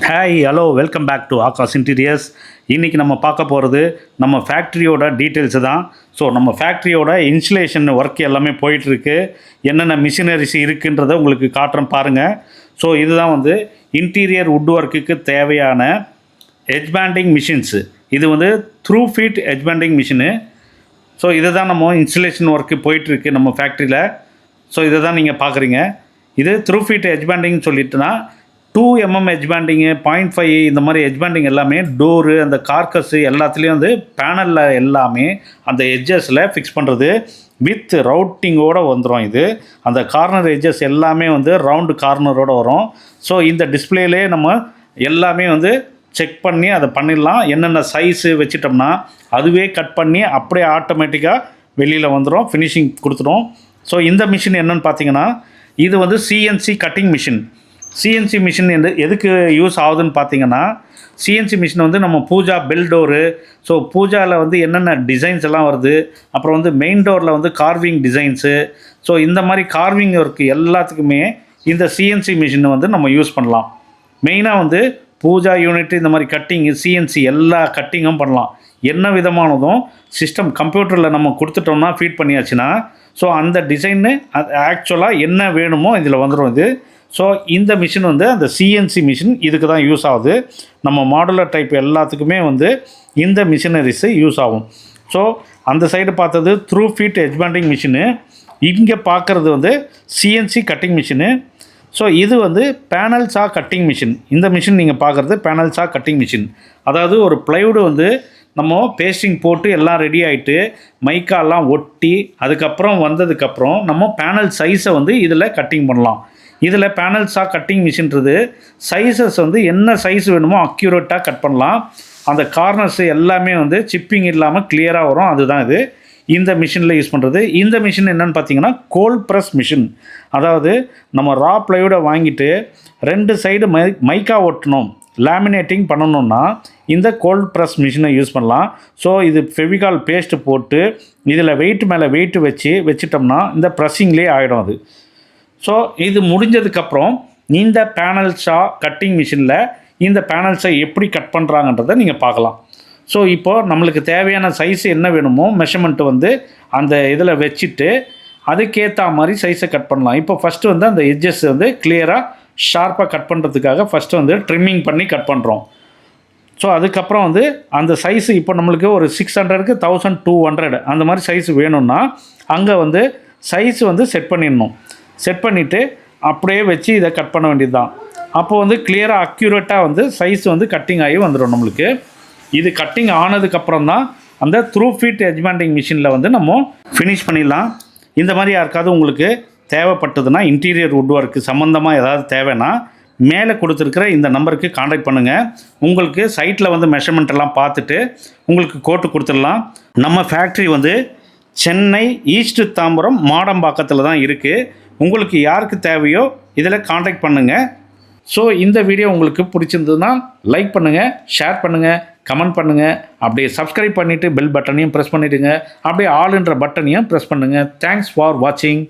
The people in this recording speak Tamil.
Hi hello welcome back to Akash interiors. இன்றைக்கி நம்ம பார்க்க போகிறது நம்ம ஃபேக்ட்ரியோட டீட்டெயில்ஸு தான். ஸோ நம்ம ஃபேக்ட்ரியோட இன்சுலேஷன் ஒர்க் எல்லாமே போயிட்டுருக்கு. என்னென்ன மிஷினரிஸ் இருக்குன்றதை உங்களுக்கு காட்டுறேன் பாருங்கள். ஸோ இதுதான் வந்து இன்டீரியர் வுட் ஒர்க்குக்கு தேவையான எட்ஜ் மிஷின்ஸு. இது வந்து through feed edge machine. So இதை தான் நம்ம இன்சுலேஷன் ஒர்க்கு போயிட்டுருக்கு நம்ம ஃபேக்ட்ரியில். ஸோ இதை தான் நீங்கள் பார்க்குறீங்க. இது த்ரூ ஃபீட் எட்ஜ் சொல்லிட்டுனா 2mm எட்ஜ் பேண்டிங்கு 0.5 இந்த மாதிரி எட்ஜ் எல்லாமே டோரு அந்த கார்கஸ்ஸு எல்லாத்துலேயும் வந்து பேனலில் எல்லாமே அந்த எட்ஜஸில் ஃபிக்ஸ் பண்ணுறது வித் ரவுட்டிங்கோடு வந்துடும். இது அந்த கார்னர் எட்ஜஸ் எல்லாமே வந்து ரவுண்டு கார்னரோடு வரும். ஸோ இந்த டிஸ்பிளேலே நம்ம எல்லாமே வந்து செக் பண்ணி அதை பண்ணிடலாம். என்னென்ன சைஸு வச்சிட்டோம்னா அதுவே கட் பண்ணி அப்படியே ஆட்டோமேட்டிக்காக வெளியில் வந்துடும், ஃபினிஷிங் கொடுத்துடும். ஸோ இந்த மிஷின் என்னென்னு பார்த்தீங்கன்னா இது வந்து CNC cutting machine. CNC machine எதுக்கு யூஸ் ஆகுதுன்னு பார்த்தீங்கன்னா சிஎன்சி மிஷின் வந்து நம்ம பூஜா பெல் டோரு, ஸோ பூஜாவில் வந்து என்னென்ன டிசைன்ஸ் எல்லாம் வருது, அப்புறம் வந்து மெயின் டோரில் வந்து கார்விங் டிசைன்ஸு, ஸோ இந்த மாதிரி கார்விங் ஒர்க்கு எல்லாத்துக்குமே இந்த சிஎன்சி மிஷினை வந்து நம்ம யூஸ் பண்ணலாம். மெயினாக வந்து பூஜா யூனிட் இந்த மாதிரி கட்டிங்கு சிஎன்சி எல்லா கட்டிங்கும் பண்ணலாம். என்ன விதமானதும் சிஸ்டம் கம்ப்யூட்டரில் நம்ம கொடுத்துட்டோம்னா ஃபீட் பண்ணியாச்சுன்னா ஸோ அந்த டிசைன்னு ஆக்சுவலாக என்ன வேணுமோ இதில் வந்துடும் இது. ஸோ இந்த மிஷின் வந்து அந்த சிஎன்சி மிஷின் இதுக்கு தான் யூஸ் ஆகுது. நம்ம மாடுலர் டைப் எல்லாத்துக்குமே வந்து இந்த மிஷினரிஸு யூஸ் ஆகும். ஸோ அந்த சைடு பார்த்தது த்ரூ ஃபீட் எட்ஜ் மிஷினு, இங்கே பார்க்குறது வந்து சிஎன்சி கட்டிங் மிஷினு. ஸோ இது வந்து பேனல் சா கட்டிங் மிஷின். இந்த மிஷின் நீங்கள் பார்க்குறது பேனல் சா கட்டிங் மிஷின். அதாவது ஒரு ப்ளைவுட் வந்து நம்ம பேஸ்டிங் போட்டு எல்லாம் ரெடி ஆகிட்டு மைக்காலாம் ஒட்டி அதுக்கப்புறம் வந்ததுக்கப்புறம் நம்ம பேனல் சைஸை வந்து இதில் கட்டிங் பண்ணலாம். இதில் பேனல் சா கட்டிங் மிஷின்றது சைஸஸ் வந்து என்ன சைஸ் வேணுமோ அக்யூரேட்டாக கட் பண்ணலாம். அந்த கார்னர்ஸ் எல்லாமே வந்து சிப்பிங் இல்லாமல் கிளியராக வரும். அதுதான் இது இந்த மிஷினில் யூஸ் பண்ணுறது. இந்த மிஷின் என்னென்னு பார்த்தீங்கன்னா கோல்ட் ப்ரெஸ் மிஷின். அதாவது நம்ம ரா ப்ளைவுடை வாங்கிட்டு 2 சைடு மைக்கா ஒட்டணும், லேமினேட்டிங் பண்ணணுன்னா இந்த கோல்ட் ப்ரெஸ் மிஷினை யூஸ் பண்ணலாம். ஸோ இது ஃபெவிகால் பேஸ்ட்டு போட்டு இதில் வெயிட் மேலே வெயிட்டு வச்சிட்டோம்னா இந்த ப்ரெஸ்ஸிங்லேயே ஆகிடும் அது. ஸோ இது முடிஞ்சதுக்கப்புறம் இந்த பேனல் சா கட்டிங் மிஷினில் இந்த பேனல்ஸை எப்படி கட் பண்ணுறாங்கன்றதை நீங்கள் பார்க்கலாம். ஸோ இப்போது நம்மளுக்கு தேவையான சைஸ் என்ன வேணுமோ மெஷர்மெண்ட்டு வந்து அந்த இதில் வச்சுட்டு அதுக்கேற்ற மாதிரி சைஸை கட் பண்ணலாம். இப்போ ஃபஸ்ட்டு வந்து அந்த எட்ஜஸ் வந்து கிளியராக ஷார்ப்பாக கட் பண்ணுறதுக்காக ஃபஸ்ட்டு வந்து ட்ரிம்மிங் பண்ணி கட் பண்ணுறோம். ஸோ அதுக்கப்புறம் வந்து அந்த சைஸு இப்போ நம்மளுக்கு ஒரு 600க்கு 1200 அந்த மாதிரி சைஸ் வேணும்னா அங்கே வந்து சைஸ் வந்து செட் பண்ணிடணும். செட் பண்ணிவிட்டு அப்படியே வச்சு இதை கட் பண்ண வேண்டியது தான். அப்போ வந்து கிளியராக அக்யூரேட்டாக வந்து சைஸ் வந்து கட்டிங் ஆகி வந்துடும் நம்மளுக்கு. இது கட்டிங் ஆனதுக்கப்புறம் தான் அந்த த்ரூ ஃபீட் எட்ஜ் மிஷினில் வந்து நம்ம ஃபினிஷ் பண்ணிடலாம். இந்த மாதிரி யாருக்காவது உங்களுக்கு தேவைப்பட்டதுன்னா இன்டீரியர் வுட் ஒர்க்கு சம்மந்தமாக ஏதாவது தேவைன்னா மேலே கொடுத்துருக்கிற இந்த நம்பருக்கு காண்டாக்ட் பண்ணுங்கள். உங்களுக்கு சைட்டில் வந்து மெஷர்மெண்ட் எல்லாம் பார்த்துட்டு உங்களுக்கு கோட்டு கொடுத்துடலாம். நம்ம ஃபேக்ட்ரி வந்து சென்னை ஈஸ்ட் தாம்பரம் மாடம்பாக்கத்தில் தான் இருக்குது. உங்களுக்கு யாருக்கு தேவையோ இதில் காண்டாக்ட் பண்ணுங்கள். ஸோ இந்த வீடியோ உங்களுக்கு பிடிச்சிருந்ததுன்னா லைக் பண்ணுங்கள், ஷேர் பண்ணுங்கள், கமெண்ட் பண்ணுங்கள். அப்படியே சப்ஸ்கிரைப் பண்ணிவிட்டு பெல் பட்டனையும் ப்ரெஸ் பண்ணிவிடுங்க. அப்படியே ஆல்ன்ற பட்டனையும் ப்ரெஸ் பண்ணுங்கள். தேங்க்ஸ் ஃபார் வாட்சிங்.